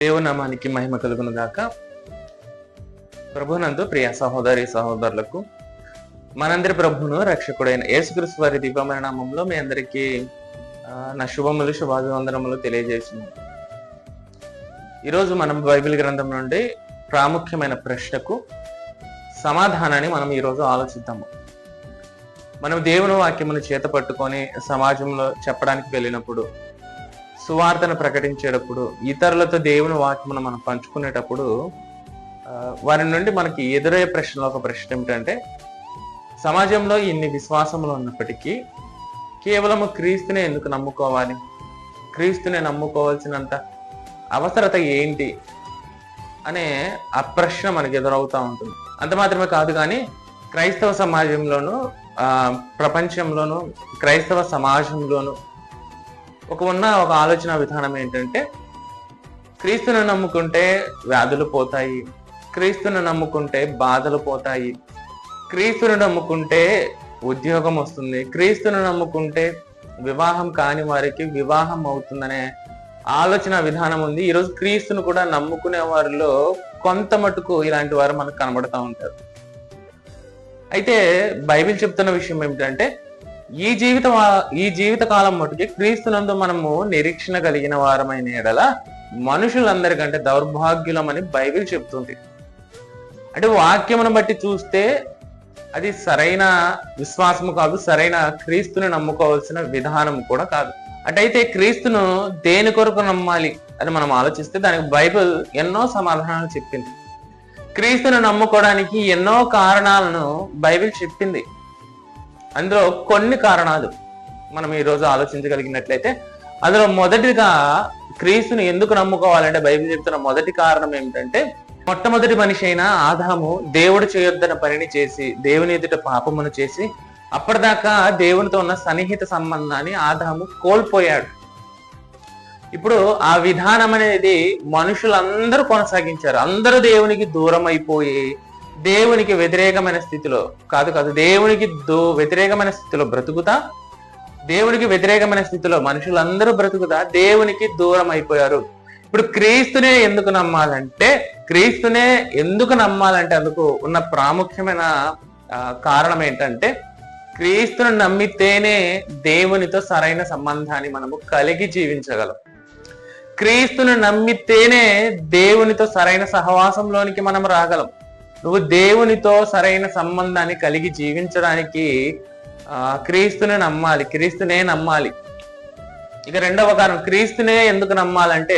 దేవునామానికి మహిమ కలుగును గాక. ప్రభునందు ప్రియ సహోదరి సహోదరులకు మనందరి ప్రభును రక్షకుడైన యేసుక్రీస్తు వారి దివ్యమైన నామంలో మీ అందరికీ నా శుభములు శుభాభివందనములు తెలియజేస్తున్నాను. ఈరోజు మనం బైబిల్ గ్రంథం నుండి ప్రాముఖ్యమైన ప్రశ్నకు సమాధానాన్ని మనం ఈరోజు ఆలోచిద్దాము. మనం దేవుని వాక్యమును చేత పట్టుకొని సమాజంలో చెప్పడానికి వెళ్ళినప్పుడు, సువార్తను ప్రకటించేటప్పుడు, ఇతరులతో దేవుని వాక్యమును మనం పంచుకునేటప్పుడు వారి నుండి మనకి ఎదురయ్యే ప్రశ్నలో ఒక ప్రశ్న ఏమిటంటే, సమాజంలో ఇన్ని విశ్వాసములు ఉన్నప్పటికీ కేవలము క్రీస్తునే ఎందుకు నమ్ముకోవాలి? క్రీస్తునే నమ్ముకోవాల్సినంత అవసరత ఏంటి అనే ఆ ప్రశ్న మనకి ఎదురవుతూ ఉంటుంది. అంత మాత్రమే కాదు, కానీ క్రైస్తవ సమాజంలోను ప్రపంచంలోను క్రైస్తవ సమాజంలోను ఒక ఆలోచన విధానం ఏంటంటే, క్రీస్తును నమ్ముకుంటే వ్యాధులు పోతాయి, క్రీస్తును నమ్ముకుంటే బాధలు పోతాయి, క్రీస్తును నమ్ముకుంటే ఉద్యోగం వస్తుంది, క్రీస్తును నమ్ముకుంటే వివాహం కాని వారికి వివాహం అవుతుందనే ఆలోచన విధానం ఉంది. ఈరోజు క్రీస్తును కూడా నమ్ముకునే వారిలో కొంత మటుకు ఇలాంటి వారు మనకు కనబడతా ఉంటారు. అయితే బైబిల్ చెప్తున్న విషయం ఏమిటంటే, ఈ జీవిత కాలం మటుకి క్రీస్తునందు మనము నిరీక్షణ కలిగిన వారమైన ఎడల మనుషులందరికంటే దౌర్భాగ్యులమని బైబిల్ చెప్తుంది. అంటే వాక్యమును బట్టి చూస్తే అది సరైన విశ్వాసము కాదు, సరైన క్రీస్తుని నమ్ముకోవాల్సిన విధానం కూడా కాదు. అటైతే క్రీస్తును దేని కొరకు నమ్మాలి అని మనం ఆలోచిస్తే దానికి బైబిల్ ఎన్నో సమాధానాలు చెప్పింది. క్రీస్తును నమ్ముకోవడానికి ఎన్నో కారణాలను బైబిల్ చెప్పింది. అందులో కొన్ని కారణాలు మనం ఈరోజు ఆలోచించగలిగినట్లయితే, అందులో మొదటిగా క్రీస్తుని ఎందుకు నమ్ముకోవాలంటే బైబిల్ చెప్తున్న మొదటి కారణం ఏమిటంటే, మొట్టమొదటి మనిషి అయిన ఆదాము దేవుడు చేయొద్దన్న పనిని చేసి, దేవుని ఎదుట పాపమును చేసి, అప్పటిదాకా దేవునితో ఉన్న సన్నిహిత సంబంధాన్ని ఆదాము కోల్పోయాడు. ఇప్పుడు ఆ విధానం అనేది మనుషులందరూ కొనసాగించారు. అందరూ దేవునికి దూరం అయిపోయి దేవునికి వ్యతిరేకమైన స్థితిలో దేవునికి వ్యతిరేకమైన స్థితిలో బ్రతుకుతా, దేవునికి వ్యతిరేకమైన స్థితిలో మనుషులందరూ బ్రతుకుతా దేవునికి దూరం అయిపోయారు. ఇప్పుడు క్రీస్తునే ఎందుకు నమ్మాలంటే అందుకు ఉన్న ప్రాముఖ్యమైన కారణం ఏంటంటే, క్రీస్తును నమ్మితేనే దేవునితో సరైన సంబంధాన్ని మనము కలిగి జీవించగలం. క్రీస్తును నమ్మితేనే దేవునితో సరైన సహవాసంలోనికి మనం రాగలం. నువ్వు దేవునితో సరైన సంబంధాన్ని కలిగి జీవించడానికి క్రీస్తునే నమ్మాలి. ఇక రెండవ కారణం, క్రీస్తునే ఎందుకు నమ్మాలంటే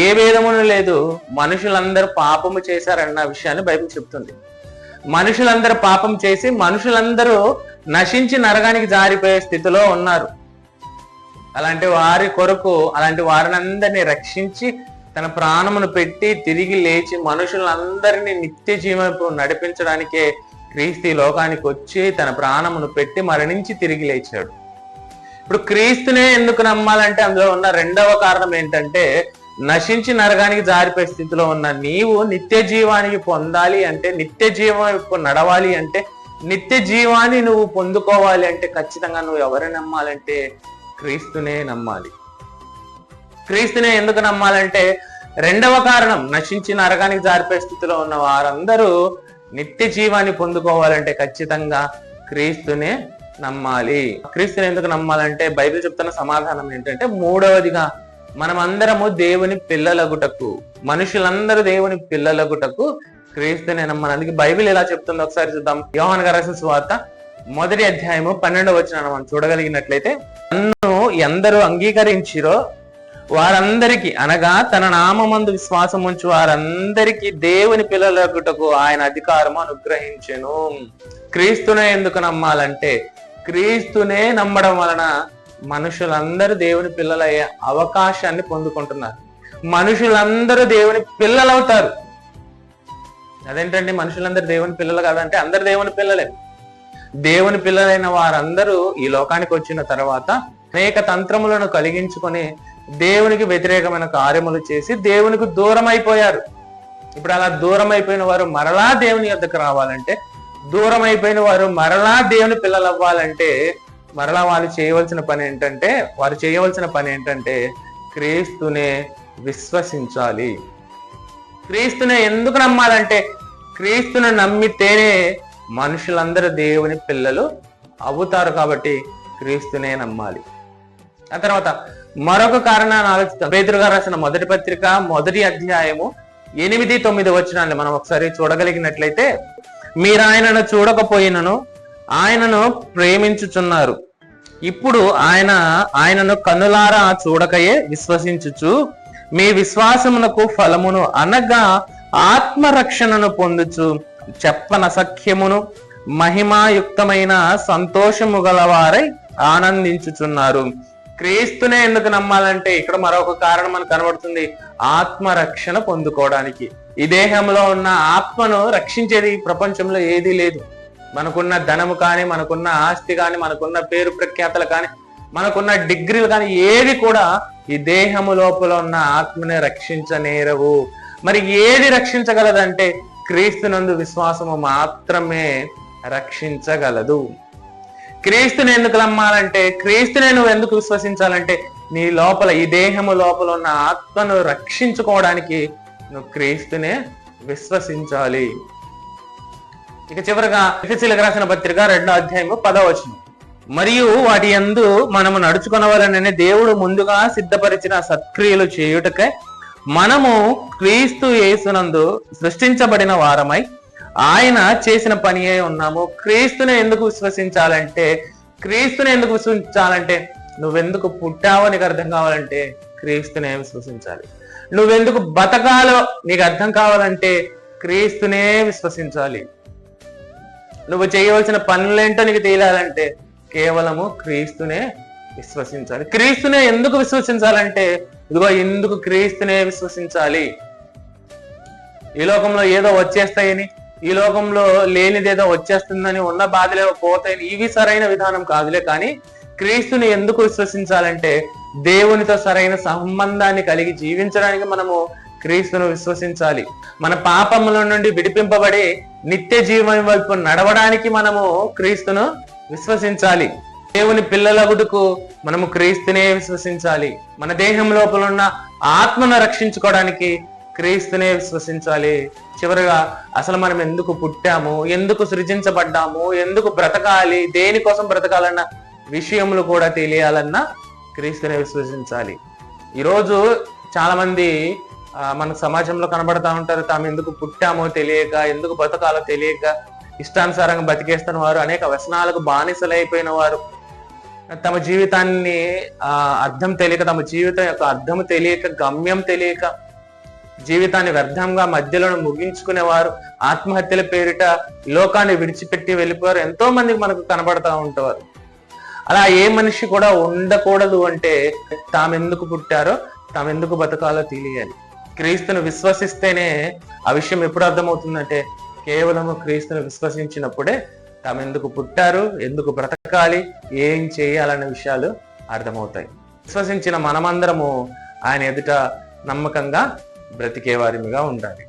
ఏ భేదమును లేదు, మనుషులందరూ పాపము చేశారన్న విషయాన్ని బైబిల్ చెప్తుంది. మనుషులందరూ పాపం చేసి మనుషులందరూ నశించి నరకానికి జారిపోయే స్థితిలో ఉన్నారు. అలాంటి వారిని అందరినీ రక్షించి తన ప్రాణమును పెట్టి తిరిగి లేచి మనుషులందరినీ నిత్య జీవనపు నడిపించడానికే క్రీస్తు ఈ లోకానికి వచ్చి తన ప్రాణమును పెట్టి మరణించి తిరిగి లేచాడు. ఇప్పుడు క్రీస్తునే ఎందుకు నమ్మాలంటే అందులో ఉన్న రెండవ కారణం ఏంటంటే, నశించి నరకానికి జారిపోయే స్థితిలో ఉన్న నీవు నిత్య జీవానికి పొందాలి అంటే, నిత్య జీవం నడవాలి అంటే, నిత్య జీవాన్ని నువ్వు పొందుకోవాలి అంటే ఖచ్చితంగా నువ్వు ఎవరిని నమ్మాలంటే క్రీస్తునే నమ్మాలి. క్రీస్తునే ఎందుకు నమ్మాలంటే రెండవ కారణం, నశించి నరకానికి జారిపోయే స్థితిలో ఉన్న వారందరూ నిత్య జీవాన్ని పొందుకోవాలంటే ఖచ్చితంగా క్రీస్తునే నమ్మాలి. క్రీస్తుని ఎందుకు నమ్మాలంటే బైబిల్ చెప్తున్న సమాధానం ఏంటంటే, మూడవదిగా మనమందరము దేవుని పిల్లలగుటకు, మనుషులందరూ దేవుని పిల్లలగుటకు క్రీస్తునే నమ్మాలి. అందుకే బైబిల్ ఎలా చెప్తుందో ఒకసారి చూద్దాం. యోహాను గారు రాసిన సువార్త 1వ అధ్యాయము 12వ వచనాన్ని మనం చూడగలిగినట్లయితే, నన్ను ఎందరూ అంగీకరించిరో వారందరికీ, అనగా తన నామమందు విశ్వాసం ఉంచి వారందరికీ దేవుని పిల్లలగుటకు ఆయన అధికారము అనుగ్రహించెను. క్రీస్తునే ఎందుకు నమ్మాలంటే, క్రీస్తునే నమ్మడం వలన మనుషులందరూ దేవుని పిల్లలయ్యే అవకాశాన్ని పొందుకుంటున్నారు. మనుషులందరూ దేవుని పిల్లలవుతారు. అదేంటండి మనుషులందరూ దేవుని పిల్లలు కాదంటే? అందరు దేవుని పిల్లలే. దేవుని పిల్లలైన వారందరూ ఈ లోకానికి వచ్చిన తర్వాత అనేక తంత్రములను కలిగించుకొని దేవునికి వ్యతిరేకమైన కార్యములు చేసి దేవునికి దూరం అయిపోయారు. ఇప్పుడు అలా దూరం అయిపోయిన వారు మరలా దేవుని యొద్దకు రావాలంటే, దూరం అయిపోయిన వారు మరలా దేవుని పిల్లలు అవ్వాలంటే, మరలా వారు చేయవలసిన పని ఏంటంటే క్రీస్తునే విశ్వసించాలి. క్రీస్తునే ఎందుకు నమ్మాలంటే, క్రీస్తును నమ్మితేనే మనుషులందరూ దేవుని పిల్లలు అవుతారు కాబట్టి క్రీస్తునే నమ్మాలి. ఆ తర్వాత మరొక కారణాన్ని ఆలోచిస్తాం. పేతురు గారు రాసిన మొదటి పత్రిక 1వ అధ్యాయము 8-9 వచనాన్ని మనం ఒకసారి చూడగలిగినట్లయితే, మీరు ఆయనను చూడకపోయినను ఆయనను ప్రేమించుచున్నారు. ఇప్పుడు ఆయనను కన్నులారా చూడకయే విశ్వసించుచు మీ విశ్వాసమునకు ఫలమును అనగా ఆత్మరక్షణను పొందుచు చెప్పనసఖ్యమును మహిమాయుక్తమైన సంతోషము గలవారై ఆనందించుచున్నారు. క్రీస్తునే ఎందుకు నమ్మాలంటే ఇక్కడ మరొక కారణం మనకు కనబడుతుంది. ఆత్మరక్షణ పొందుకోవడానికి. ఈ దేహంలో ఉన్న ఆత్మను రక్షించేది ఈ ప్రపంచంలో ఏదీ లేదు. మనకున్న ధనము కానీ, మనకున్న ఆస్తి కానీ, మనకున్న పేరు ప్రఖ్యాతలు కానీ, మనకున్న డిగ్రీలు కానీ ఏది కూడా ఈ దేహము లోపల ఉన్న ఆత్మని రక్షించనేరవు. మరి ఏది రక్షించగలదంటే క్రీస్తునందు విశ్వాసము మాత్రమే రక్షించగలదు. క్రీస్తుని ఎందుకు నమ్మాలంటే, క్రీస్తుని నువ్వు ఎందుకు విశ్వసించాలంటే, నీ లోపల ఈ దేహము లోపల ఉన్న ఆత్మను రక్షించుకోవడానికి నువ్వు క్రీస్తునే విశ్వసించాలి. ఇక చివరగా ఎఫెసీయులకు రాసిన పత్రిక 2వ అధ్యాయము 10వ వచనం, మరియు వాటి యందు మనము నడుచుకొనవలనని దేవుడు ముందుగా సిద్ధపరిచిన సత్క్రియలు చేయుటకై మనము క్రీస్తు యేసునందు సృష్టించబడిన వారమై ఆయన చేసిన పని అయి ఉన్నాము. క్రీస్తుని ఎందుకు విశ్వసించాలంటే, నువ్వెందుకు పుట్టావో నీకు అర్థం కావాలంటే క్రీస్తునే విశ్వసించాలి. నువ్వెందుకు బతకాలో నీకు అర్థం కావాలంటే క్రీస్తునే విశ్వసించాలి. నువ్వు చేయవలసిన పనులేంటో నీకు తెలియాలంటే కేవలము క్రీస్తునే విశ్వసించాలి. క్రీస్తునే ఎందుకు విశ్వసించాలంటే, ఇదిగో ఎందుకు క్రీస్తునే విశ్వసించాలి. ఈ లోకంలో ఏదో వచ్చేస్తాయని, ఈ లోకంలో లేనిదేదో వచ్చేస్తుందని, ఉన్న బాధలేవో పోతాయని, ఇవి సరైన విధానం కాదులే. కానీ క్రీస్తుని ఎందుకు విశ్వసించాలంటే, దేవునితో సరైన సంబంధాన్ని కలిగి జీవించడానికి మనము క్రీస్తును విశ్వసించాలి. మన పాపముల నుండి విడిపింపబడి నిత్య జీవం వైపు నడవడానికి మనము క్రీస్తును విశ్వసించాలి. దేవుని పిల్లలగుటకు మనము క్రీస్తునే విశ్వసించాలి. మన దేహం లోపల ఉన్న ఆత్మను రక్షించుకోవడానికి క్రీస్తునే విశ్వసించాలి. చివరిగా అసలు మనం ఎందుకు పుట్టాము, ఎందుకు సృజించబడ్డాము, ఎందుకు బ్రతకాలి, దేనికోసం బ్రతకాలన్న విషయములు కూడా తెలియాలన్నా క్రీస్తునే విశ్వసించాలి. ఈరోజు చాలా మంది మన సమాజంలో కనబడతా ఉంటారు. తాము ఎందుకు పుట్టామో తెలియక, ఎందుకు బతకాలో తెలియక ఇష్టానుసారంగా బతికేస్తున్న వారు, అనేక వ్యసనాలకు బానిసలైపోయిన వారు, తమ జీవితాన్ని అర్థం తెలియక, తమ జీవితం యొక్క అర్థం తెలియక, గమ్యం తెలియక జీవితాన్ని వ్యర్థంగా మధ్యలో ముగించుకునేవారు, ఆత్మహత్యల పేరిట లోకాన్ని విడిచిపెట్టి వెళ్ళిపోయారు. ఎంతో మందికి మనకు కనబడతా ఉంటారు. అలా ఏ మనిషి కూడా ఉండకూడదు అంటే తామెందుకు పుట్టారో, తామెందుకు బతకాలో తెలియాలి. క్రీస్తును విశ్వసిస్తేనే ఆ విషయం ఎప్పుడు అర్థమవుతుందంటే, కేవలము క్రీస్తును విశ్వసించినప్పుడే తామెందుకు పుట్టారు, ఎందుకు బ్రతకాలి, ఏం చేయాలనే విషయాలు అర్థమవుతాయి. విశ్వసించిన మనమందరము ఆయన ఎదుట నమ్మకంగా బ్రతికే వారిగా ఉండాలి.